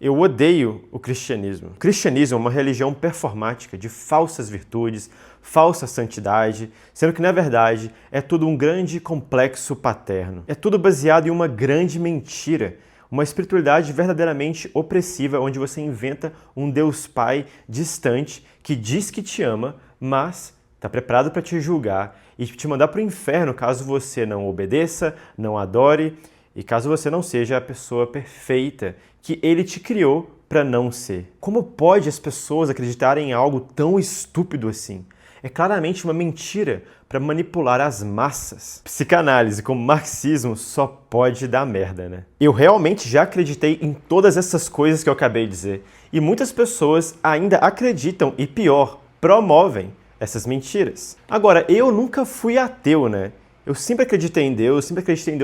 Eu odeio o cristianismo. O cristianismo é uma religião performática de falsas virtudes, falsa santidade, sendo que, na verdade, é tudo um grande complexo paterno. É tudo baseado em uma grande mentira, uma espiritualidade verdadeiramente opressiva, onde você inventa um Deus Pai distante que diz que te ama, mas está preparado para te julgar e te mandar para o inferno caso você não obedeça, não adore e caso você não seja a pessoa perfeita que Ele te criou para não ser. Como pode as pessoas acreditarem em algo tão estúpido assim? É claramente uma mentira para manipular as massas. Psicanálise como marxismo só pode dar merda, né? Eu realmente já acreditei em todas essas coisas que eu acabei de dizer. E muitas pessoas ainda acreditam e, pior, promovem essas mentiras. Agora, eu nunca fui ateu, né? Eu sempre acreditei em Deus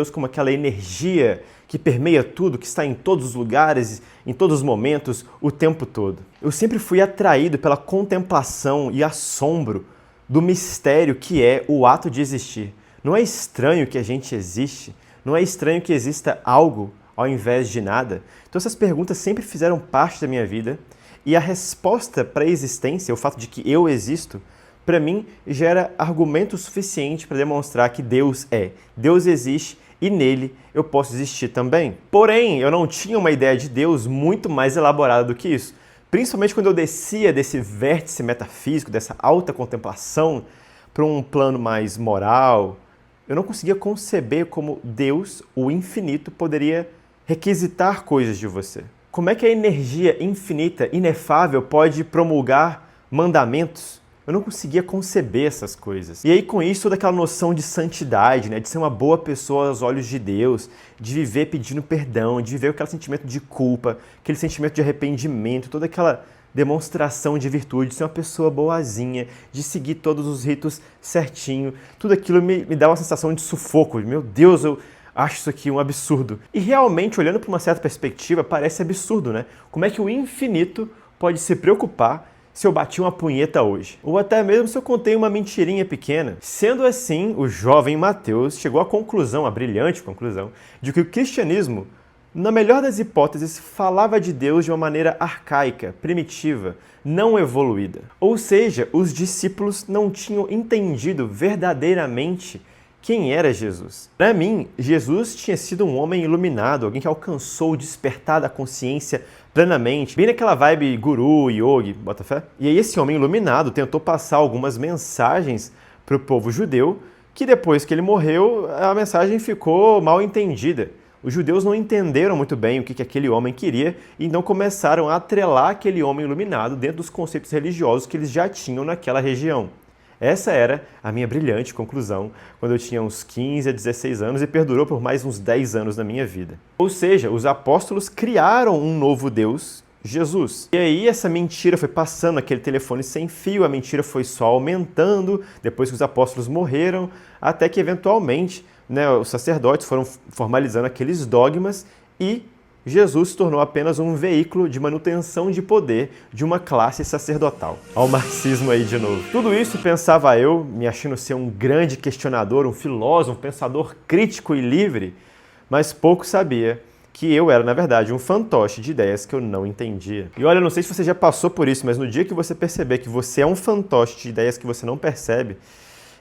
como aquela energia que permeia tudo, que está em todos os lugares, em todos os momentos, o tempo todo. Eu sempre fui atraído pela contemplação e assombro do mistério que é o ato de existir. Não é estranho que a gente existe, não é estranho que exista algo ao invés de nada. Então essas perguntas sempre fizeram parte da minha vida e a resposta para a existência, o fato de que eu existo, para mim, gera argumento suficiente para demonstrar que Deus existe e nele eu posso existir também. Porém, eu não tinha uma ideia de Deus muito mais elaborada do que isso. Principalmente quando eu descia desse vértice metafísico, dessa alta contemplação, para um plano mais moral, eu não conseguia conceber como Deus, o infinito, poderia requisitar coisas de você. Como é que a energia infinita, inefável, pode promulgar mandamentos? Eu não conseguia conceber essas coisas. E aí, com isso, toda aquela noção de santidade, né? De ser uma boa pessoa aos olhos de Deus, de viver pedindo perdão, de viver aquele sentimento de culpa, aquele sentimento de arrependimento, toda aquela demonstração de virtude, de ser uma pessoa boazinha, de seguir todos os ritos certinho. Tudo aquilo me dá uma sensação de sufoco. Meu Deus, eu acho isso aqui um absurdo. E realmente, olhando para uma certa perspectiva, parece absurdo, né? Como é que o infinito pode se preocupar se eu bati uma punheta hoje? Ou até mesmo se eu contei uma mentirinha pequena. Sendo assim, o jovem Mateus chegou à conclusão, a brilhante conclusão, de que o cristianismo, na melhor das hipóteses, falava de Deus de uma maneira arcaica, primitiva, não evoluída. Ou seja, os discípulos não tinham entendido verdadeiramente quem era Jesus. Para mim, Jesus tinha sido um homem iluminado, alguém que alcançou o despertar da consciência plenamente, bem naquela vibe guru, yogi, bota fé. E aí esse homem iluminado tentou passar algumas mensagens para o povo judeu, que depois que ele morreu, a mensagem ficou mal entendida. Os judeus não entenderam muito bem o que aquele homem queria e então começaram a atrelar aquele homem iluminado dentro dos conceitos religiosos que eles já tinham naquela região. Essa era a minha brilhante conclusão quando eu tinha uns 15 a 16 anos e perdurou por mais uns 10 anos na minha vida. Ou seja, os apóstolos criaram um novo Deus, Jesus. E aí essa mentira foi passando aquele telefone sem fio, a mentira foi só aumentando depois que os apóstolos morreram, até que eventualmente, né, os sacerdotes foram formalizando aqueles dogmas e Jesus se tornou apenas um veículo de manutenção de poder de uma classe sacerdotal. Olha o marxismo aí de novo. Tudo isso pensava eu, me achando ser um grande questionador, um filósofo, um pensador crítico e livre, mas pouco sabia que eu era, na verdade, um fantoche de ideias que eu não entendia. E olha, eu não sei se você já passou por isso, mas no dia que você perceber que você é um fantoche de ideias que você não percebe,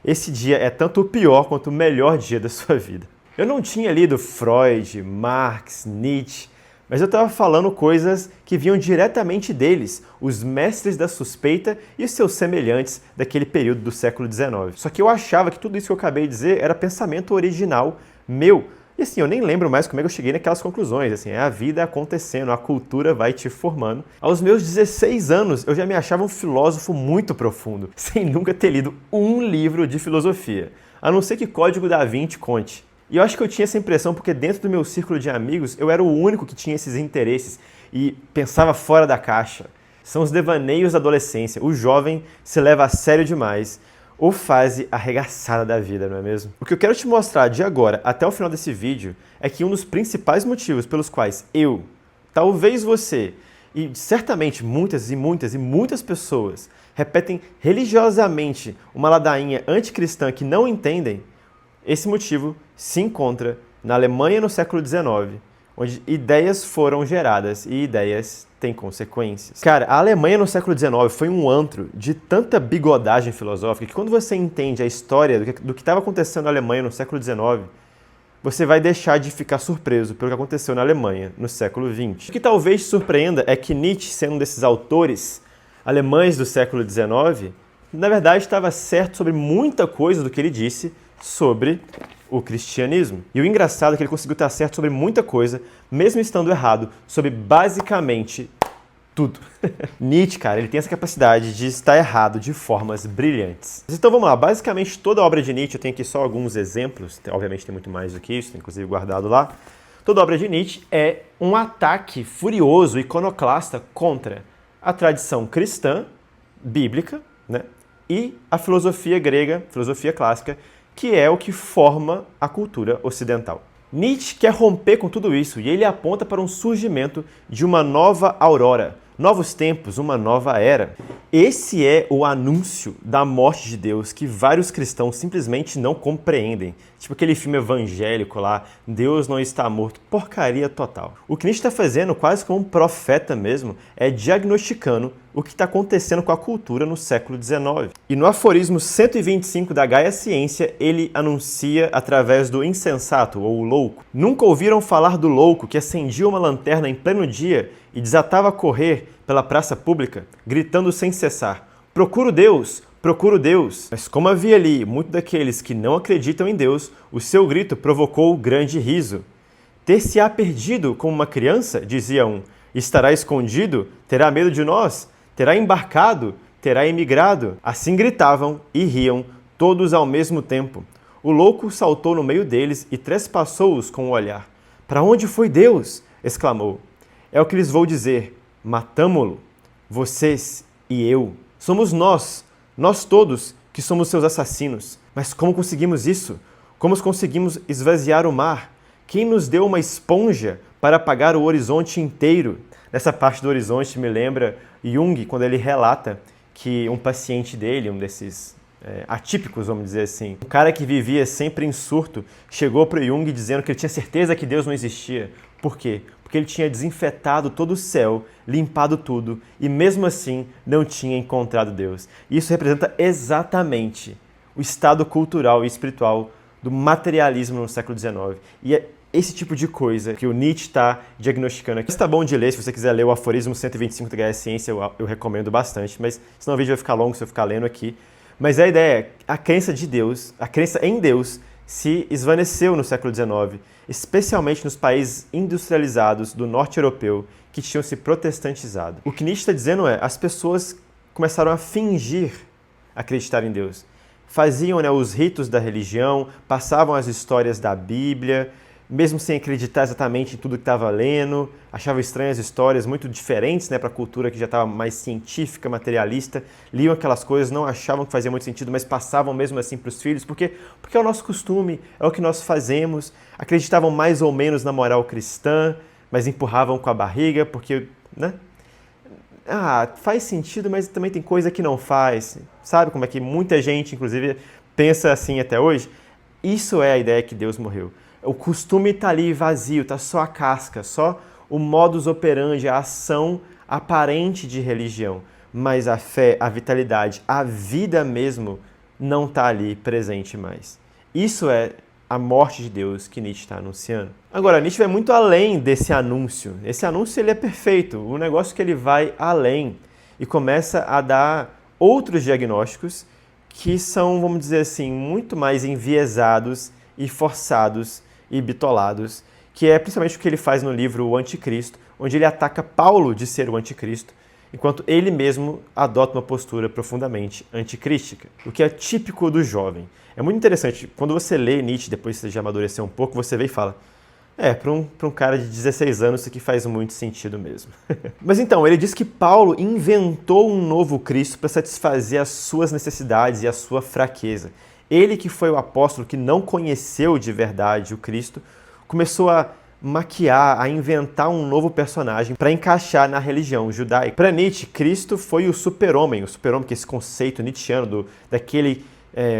esse dia é tanto o pior quanto o melhor dia da sua vida. Eu não tinha lido Freud, Marx, Nietzsche, mas eu estava falando coisas que vinham diretamente deles, os mestres da suspeita e os seus semelhantes daquele período do século XIX. Só que eu achava que tudo isso que eu acabei de dizer era pensamento original meu. E assim, eu nem lembro mais como é que eu cheguei naquelas conclusões. Assim, é a vida acontecendo, a cultura vai te formando. Aos meus 16 anos, eu já me achava um filósofo muito profundo, sem nunca ter lido um livro de filosofia, a não ser que Código da Vinci conte. E eu acho que eu tinha essa impressão porque dentro do meu círculo de amigos eu era o único que tinha esses interesses e pensava fora da caixa. São os devaneios da adolescência. O jovem se leva a sério demais ou fase arregaçada da vida, não é mesmo? O que eu quero te mostrar de agora até o final desse vídeo é que um dos principais motivos pelos quais eu, talvez você e certamente muitas pessoas repetem religiosamente uma ladainha anticristã que não entendem, esse motivo se encontra na Alemanha no século XIX, onde ideias foram geradas e ideias têm consequências. Cara, a Alemanha no século XIX foi um antro de tanta bigodagem filosófica que quando você entende a história do que estava acontecendo na Alemanha no século XIX, você vai deixar de ficar surpreso pelo que aconteceu na Alemanha no século XX. O que talvez te surpreenda é que Nietzsche, sendo um desses autores alemães do século XIX, na verdade estava certo sobre muita coisa do que ele disse sobre o cristianismo. E o engraçado é que ele conseguiu estar certo sobre muita coisa, mesmo estando errado sobre basicamente tudo. Nietzsche, cara, ele tem essa capacidade de estar errado de formas brilhantes. Então vamos lá, basicamente toda a obra de Nietzsche, eu tenho aqui só alguns exemplos, obviamente tem muito mais do que isso, tem inclusive guardado lá. Toda a obra de Nietzsche é um ataque furioso, iconoclasta contra a tradição cristã, bíblica, né? E a filosofia grega, filosofia clássica, que é o que forma a cultura ocidental. Nietzsche quer romper com tudo isso e ele aponta para um surgimento de uma nova aurora, novos tempos, uma nova era. Esse é o anúncio da morte de Deus que vários cristãos simplesmente não compreendem. Tipo aquele filme evangélico lá, Deus não está morto, porcaria total. O que Nietzsche está fazendo, quase como um profeta mesmo, é diagnosticando o que está acontecendo com a cultura no século XIX. E no aforismo 125 da Gaia Ciência, ele anuncia através do insensato, ou louco. Nunca ouviram falar do louco que acendia uma lanterna em pleno dia e desatava a correr pela praça pública, gritando sem cessar: procuro Deus! Procuro Deus! Mas como havia ali muitos daqueles que não acreditam em Deus, o seu grito provocou grande riso. Ter-se-á perdido como uma criança, dizia um. Estará escondido? Terá medo de nós? Terá embarcado? Terá emigrado? Assim gritavam e riam, todos ao mesmo tempo. O louco saltou no meio deles e trespassou-os com o olhar. Para onde foi Deus? Exclamou. É o que lhes vou dizer. Matamo-lo. Vocês e eu. Somos nós todos, que somos seus assassinos. Mas como conseguimos isso? Como conseguimos esvaziar o mar? Quem nos deu uma esponja para apagar o horizonte inteiro? Nessa parte do horizonte me lembra Jung, quando ele relata que um paciente dele, um desses atípicos, vamos dizer assim, um cara que vivia sempre em surto, chegou para o Jung dizendo que ele tinha certeza que Deus não existia. Por quê? Porque ele tinha desinfetado todo o céu, limpado tudo, e mesmo assim não tinha encontrado Deus. Isso representa exatamente o estado cultural e espiritual do materialismo no século XIX. E é esse tipo de coisa que o Nietzsche está diagnosticando aqui. Está bom de ler, se você quiser ler o aforismo 125 da Gaia Ciência, eu recomendo bastante, mas senão o vídeo vai ficar longo se eu ficar lendo aqui. Mas a ideia é, a crença de Deus, a crença em Deus, se esvaneceu no século XIX, especialmente nos países industrializados do norte europeu que tinham se protestantizado. O que Nietzsche está dizendo é, as pessoas começaram a fingir acreditar em Deus. Faziam os ritos da religião, passavam as histórias da Bíblia, mesmo sem acreditar exatamente em tudo que estava lendo, achavam estranhas histórias muito diferentes para a cultura que já estava mais científica, materialista, liam aquelas coisas, não achavam que fazia muito sentido, mas passavam mesmo assim para os filhos, porque é o nosso costume, é o que nós fazemos, acreditavam mais ou menos na moral cristã, mas empurravam com a barriga, porque, faz sentido, mas também tem coisa que não faz. Sabe como é que muita gente, inclusive, pensa assim até hoje? Isso é a ideia que Deus morreu. O costume está ali vazio, está só a casca, só o modus operandi, a ação aparente de religião. Mas a fé, a vitalidade, a vida mesmo não está ali presente mais. Isso é a morte de Deus que Nietzsche está anunciando. Agora, Nietzsche vai muito além desse anúncio. Esse anúncio ele é perfeito. O negócio é que ele vai além e começa a dar outros diagnósticos que são, vamos dizer assim, muito mais enviesados e forçados e bitolados, que é principalmente o que ele faz no livro O Anticristo, onde ele ataca Paulo de ser o anticristo, enquanto ele mesmo adota uma postura profundamente anticrística, o que é típico do jovem. É muito interessante, quando você lê Nietzsche, depois que você já amadureceu um pouco, você vê e fala, para um cara de 16 anos isso aqui faz muito sentido mesmo. Mas então, ele diz que Paulo inventou um novo Cristo para satisfazer as suas necessidades e a sua fraqueza. Ele que foi o apóstolo que não conheceu de verdade o Cristo, começou a maquiar, a inventar um novo personagem para encaixar na religião judaica. Para Nietzsche, Cristo foi o super-homem, que é esse conceito nietzschiano daquele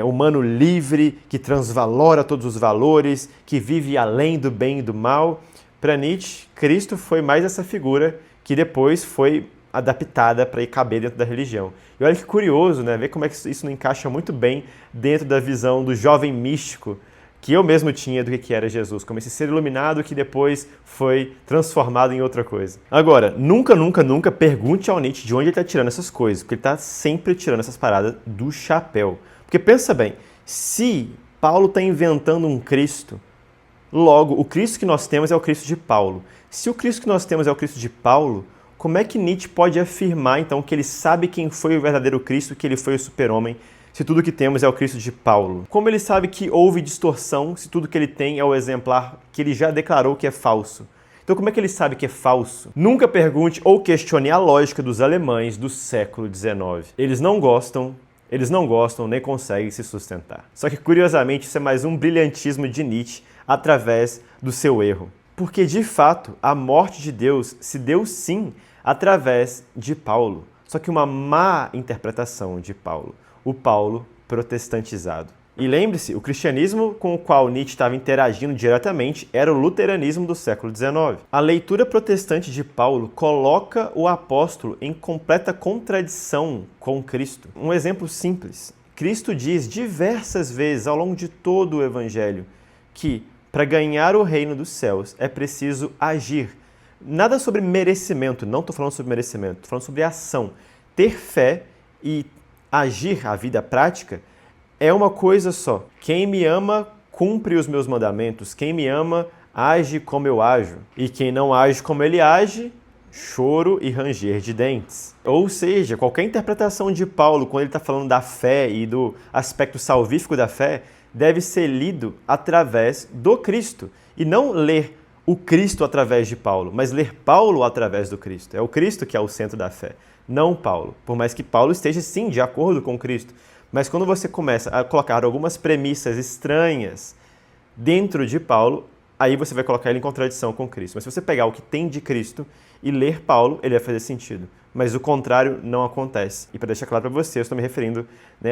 humano livre, que transvalora todos os valores, que vive além do bem e do mal. Para Nietzsche, Cristo foi mais essa figura que depois foi adaptada para ir caber dentro da religião. E olha que curioso, né? Ver como é que isso não encaixa muito bem dentro da visão do jovem místico que eu mesmo tinha do que era Jesus, como esse ser iluminado que depois foi transformado em outra coisa. Agora, nunca pergunte ao Nietzsche de onde ele está tirando essas coisas, porque ele está sempre tirando essas paradas do chapéu. Porque pensa bem, se Paulo está inventando um Cristo, logo, o Cristo que nós temos é o Cristo de Paulo. Se o Cristo que nós temos é o Cristo de Paulo, como é que Nietzsche pode afirmar, então, que ele sabe quem foi o verdadeiro Cristo, que ele foi o super-homem, se tudo que temos é o Cristo de Paulo? Como ele sabe que houve distorção, se tudo que ele tem é o exemplar que ele já declarou que é falso? Então, como é que ele sabe que é falso? Nunca pergunte ou questione a lógica dos alemães do século XIX. Eles não gostam nem conseguem se sustentar. Só que, curiosamente, isso é mais um brilhantismo de Nietzsche através do seu erro. Porque, de fato, a morte de Deus se deu sim através de Paulo. Só que uma má interpretação de Paulo. O Paulo protestantizado. E lembre-se, o cristianismo com o qual Nietzsche estava interagindo diretamente era o luteranismo do século XIX. A leitura protestante de Paulo coloca o apóstolo em completa contradição com Cristo. Um exemplo simples. Cristo diz diversas vezes ao longo de todo o evangelho que para ganhar o reino dos céus é preciso agir. Nada sobre merecimento, não estou falando sobre merecimento, estou falando sobre ação. Ter fé e agir a vida prática é uma coisa só. Quem me ama, cumpre os meus mandamentos. Quem me ama, age como eu ajo. E quem não age como ele age, choro e ranger de dentes. Ou seja, qualquer interpretação de Paulo, quando ele está falando da fé e do aspecto salvífico da fé, deve ser lido através do Cristo. E não ler o Cristo através de Paulo, mas ler Paulo através do Cristo. É o Cristo que é o centro da fé, não Paulo. Por mais que Paulo esteja, sim, de acordo com Cristo. Mas quando você começa a colocar algumas premissas estranhas dentro de Paulo, aí você vai colocar ele em contradição com Cristo. Mas se você pegar o que tem de Cristo e ler Paulo, ele vai fazer sentido. Mas o contrário não acontece. E para deixar claro para você, eu estou me referindo,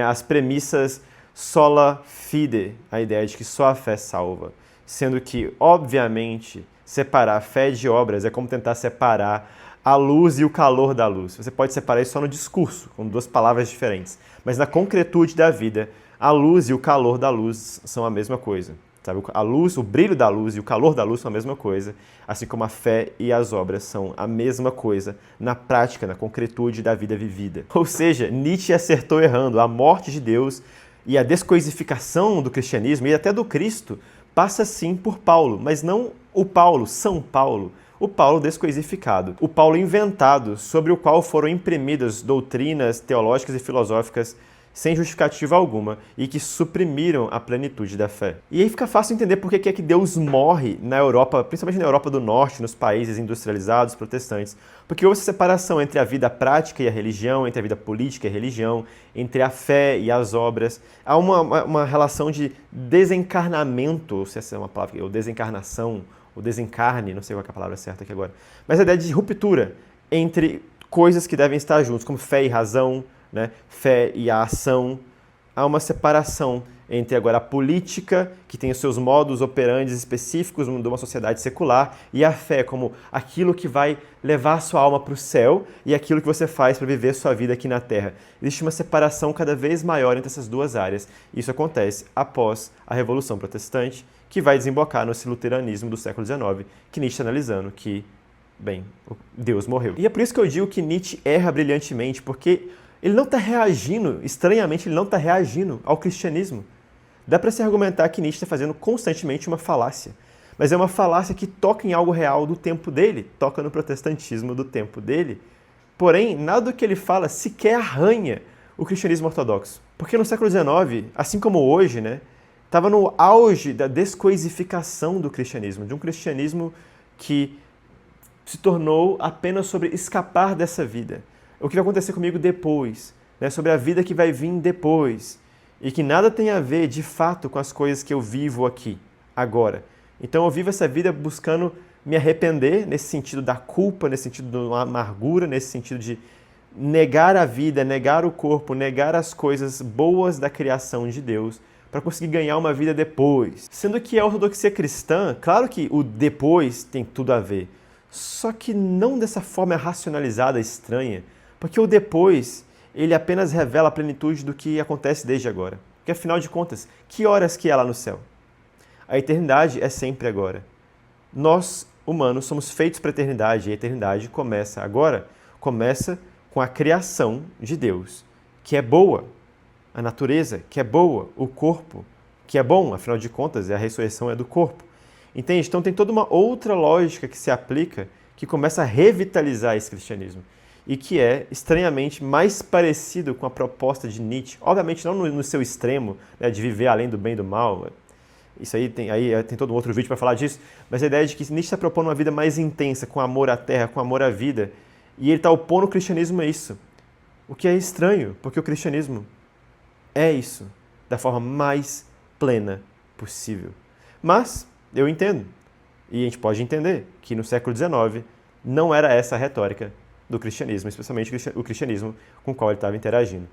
às premissas sola fide, a ideia de que só a fé salva. Sendo que, obviamente, separar a fé de obras é como tentar separar a luz e o calor da luz. Você pode separar isso só no discurso, com duas palavras diferentes. Mas na concretude da vida, a luz e o calor da luz são a mesma coisa. Sabe? A luz, o brilho da luz e o calor da luz são a mesma coisa, assim como a fé e as obras são a mesma coisa na prática, na concretude da vida vivida. Ou seja, Nietzsche acertou errando. A morte de Deus e a descoisificação do cristianismo e até do Cristo passa sim por Paulo, mas não o Paulo, São Paulo, o Paulo descoisificado, o Paulo inventado, sobre o qual foram imprimidas doutrinas teológicas e filosóficas sem justificativa alguma e que suprimiram a plenitude da fé. E aí fica fácil entender por que é que Deus morre na Europa, principalmente na Europa do Norte, nos países industrializados, protestantes. Porque houve essa separação entre a vida prática e a religião, entre a vida política e a religião, entre a fé e as obras. Há uma relação de desencarnamento, se essa é uma palavra, ou desencarnação, ou desencarne, não sei qual é a palavra certa aqui agora. Mas a ideia de ruptura entre coisas que devem estar juntas, como fé e razão, fé e a ação. Há uma separação entre agora a política, que tem os seus modus operandi específicos de uma sociedade secular, e a fé como aquilo que vai levar a sua alma para o céu e aquilo que você faz para viver a sua vida aqui na Terra. Existe uma separação cada vez maior entre essas duas áreas. Isso acontece após a Revolução Protestante, que vai desembocar no luteranismo do século XIX, que Nietzsche está analisando que, bem, Deus morreu. E é por isso que eu digo que Nietzsche erra brilhantemente, porque ele não está reagindo, estranhamente, ele não está reagindo ao cristianismo. Dá para se argumentar que Nietzsche está fazendo constantemente uma falácia, mas é uma falácia que toca em algo real do tempo dele, toca no protestantismo do tempo dele. Porém, nada do que ele fala sequer arranha o cristianismo ortodoxo. Porque no século XIX, assim como hoje, estava no auge da descoisificação do cristianismo, de um cristianismo que se tornou apenas sobre escapar dessa vida. O que vai acontecer comigo depois, sobre a vida que vai vir depois, e que nada tem a ver, de fato, com as coisas que eu vivo aqui, agora. Então eu vivo essa vida buscando me arrepender, nesse sentido da culpa, nesse sentido da amargura, nesse sentido de negar a vida, negar o corpo, negar as coisas boas da criação de Deus, para conseguir ganhar uma vida depois. Sendo que a ortodoxia cristã, claro que o depois tem tudo a ver, só que não dessa forma racionalizada, estranha, porque o depois, ele apenas revela a plenitude do que acontece desde agora. Porque afinal de contas, que horas que é lá no céu? A eternidade é sempre agora. Nós, humanos, somos feitos para a eternidade, e a eternidade começa agora, começa com a criação de Deus, que é boa, a natureza, que é boa, o corpo, que é bom, afinal de contas, a ressurreição é do corpo. Entende? Então tem toda uma outra lógica que se aplica, que começa a revitalizar esse cristianismo, e que é estranhamente mais parecido com a proposta de Nietzsche, obviamente não no seu extremo, né, de viver além do bem e do mal. Isso aí tem todo um outro vídeo para falar disso, mas a ideia de que Nietzsche está propondo uma vida mais intensa, com amor à terra, com amor à vida, e ele está opondo o cristianismo a isso. O que é estranho, porque o cristianismo é isso, da forma mais plena possível. Mas eu entendo, e a gente pode entender, que no século XIX não era essa a retórica do cristianismo, especialmente o cristianismo com o qual ele estava interagindo.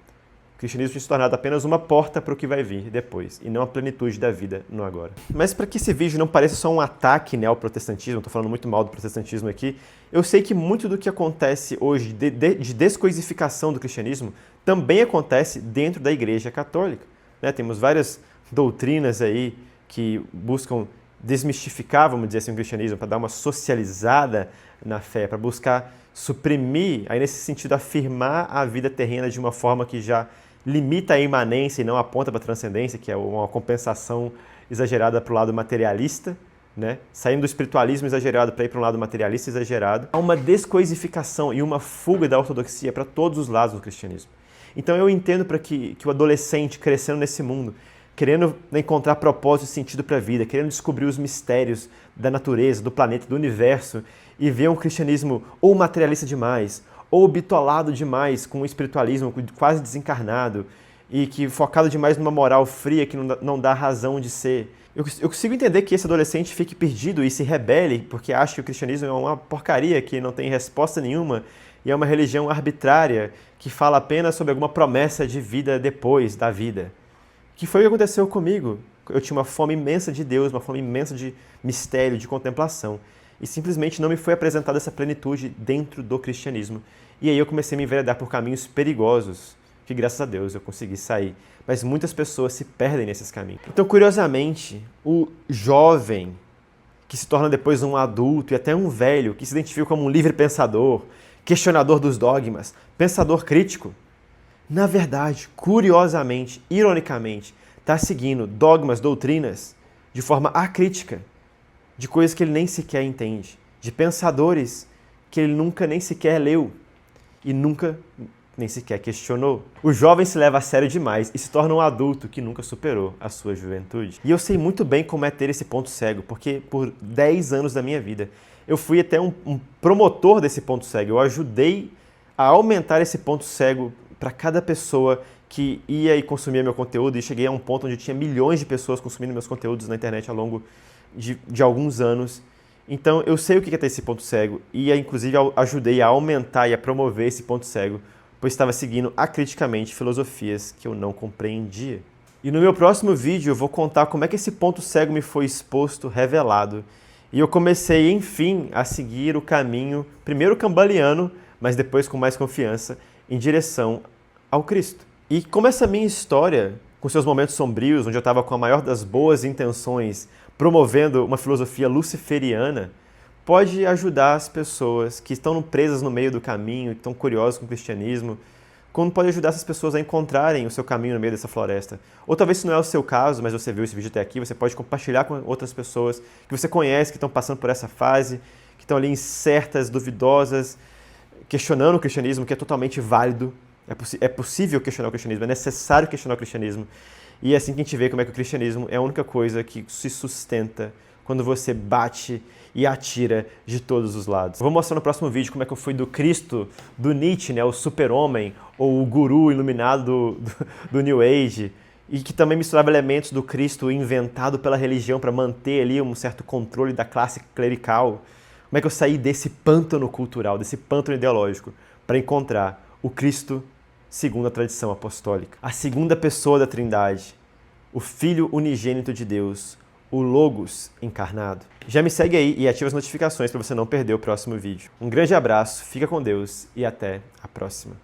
O cristianismo tinha se tornado apenas uma porta para o que vai vir depois, e não a plenitude da vida no agora. Mas para que esse vídeo não pareça só um ataque, né, ao protestantismo, estou falando muito mal do protestantismo aqui, eu sei que muito do que acontece hoje de descoisificação do cristianismo também acontece dentro da Igreja Católica. Né? Temos várias doutrinas aí que buscam desmistificar, vamos dizer assim, o cristianismo, para dar uma socializada na fé, para buscar suprimir, aí nesse sentido, afirmar a vida terrena de uma forma que já limita a imanência e não aponta para a transcendência, que é uma compensação exagerada para o lado materialista, né? Saindo do espiritualismo exagerado para ir para um lado materialista exagerado. Há uma descoisificação e uma fuga da ortodoxia para todos os lados do cristianismo. Então eu entendo para que o adolescente crescendo nesse mundo, querendo encontrar propósito e sentido para a vida, querendo descobrir os mistérios da natureza, do planeta, do universo, e ver um cristianismo ou materialista demais, ou bitolado demais com o espiritualismo quase desencarnado, e que focado demais numa moral fria que não dá razão de ser. Eu consigo entender que esse adolescente fique perdido e se rebele porque acha que o cristianismo é uma porcaria, que não tem resposta nenhuma, e é uma religião arbitrária que fala apenas sobre alguma promessa de vida depois da vida. Que foi o que aconteceu comigo. Eu tinha uma fome imensa de Deus, uma fome imensa de mistério, de contemplação. E simplesmente não me foi apresentada essa plenitude dentro do cristianismo. E aí eu comecei a me enveredar por caminhos perigosos, que graças a Deus eu consegui sair. Mas muitas pessoas se perdem nesses caminhos. Então, curiosamente, o jovem que se torna depois um adulto e até um velho, que se identifica como um livre pensador, questionador dos dogmas, pensador crítico, na verdade, curiosamente, ironicamente, está seguindo dogmas, doutrinas, de forma acrítica, de coisas que ele nem sequer entende, de pensadores que ele nunca nem sequer leu e nunca nem sequer questionou. O jovem se leva a sério demais e se torna um adulto que nunca superou a sua juventude. E eu sei muito bem como é ter esse ponto cego, porque por 10 anos da minha vida eu fui até um promotor desse ponto cego. Eu ajudei a aumentar esse ponto cego para cada pessoa que ia e consumia meu conteúdo, e cheguei a um ponto onde tinha milhões de pessoas consumindo meus conteúdos na internet ao longo de alguns anos. Então eu sei o que é ter esse ponto cego e inclusive ajudei a aumentar e a promover esse ponto cego, pois estava seguindo acriticamente filosofias que eu não compreendia. E no meu próximo vídeo eu vou contar como é que esse ponto cego me foi exposto, revelado, e eu comecei, enfim, a seguir o caminho, primeiro cambaleando, mas depois com mais confiança, em direção ao Cristo. E como essa minha história, com seus momentos sombrios, onde eu estava com a maior das boas intenções, promovendo uma filosofia luciferiana, pode ajudar as pessoas que estão presas no meio do caminho, que estão curiosas com o cristianismo, como pode ajudar essas pessoas a encontrarem o seu caminho no meio dessa floresta. Ou talvez se não é o seu caso, mas você viu esse vídeo até aqui, você pode compartilhar com outras pessoas que você conhece, que estão passando por essa fase, que estão ali incertas, duvidosas, questionando o cristianismo, que é totalmente válido. É possível questionar o cristianismo, é necessário questionar o cristianismo. E é assim que a gente vê como é que o cristianismo é a única coisa que se sustenta quando você bate e atira de todos os lados. Eu vou mostrar no próximo vídeo como é que eu fui do Cristo, do Nietzsche, né, o super-homem, ou o guru iluminado do New Age, e que também misturava elementos do Cristo inventado pela religião para manter ali um certo controle da classe clerical. Como é que eu saí desse pântano cultural, desse pântano ideológico, para encontrar o Cristo segundo a tradição apostólica, a segunda pessoa da Trindade, o Filho unigênito de Deus, o Logos encarnado. Já me segue aí e ativa as notificações para você não perder o próximo vídeo. Um grande abraço, fica com Deus e até a próxima.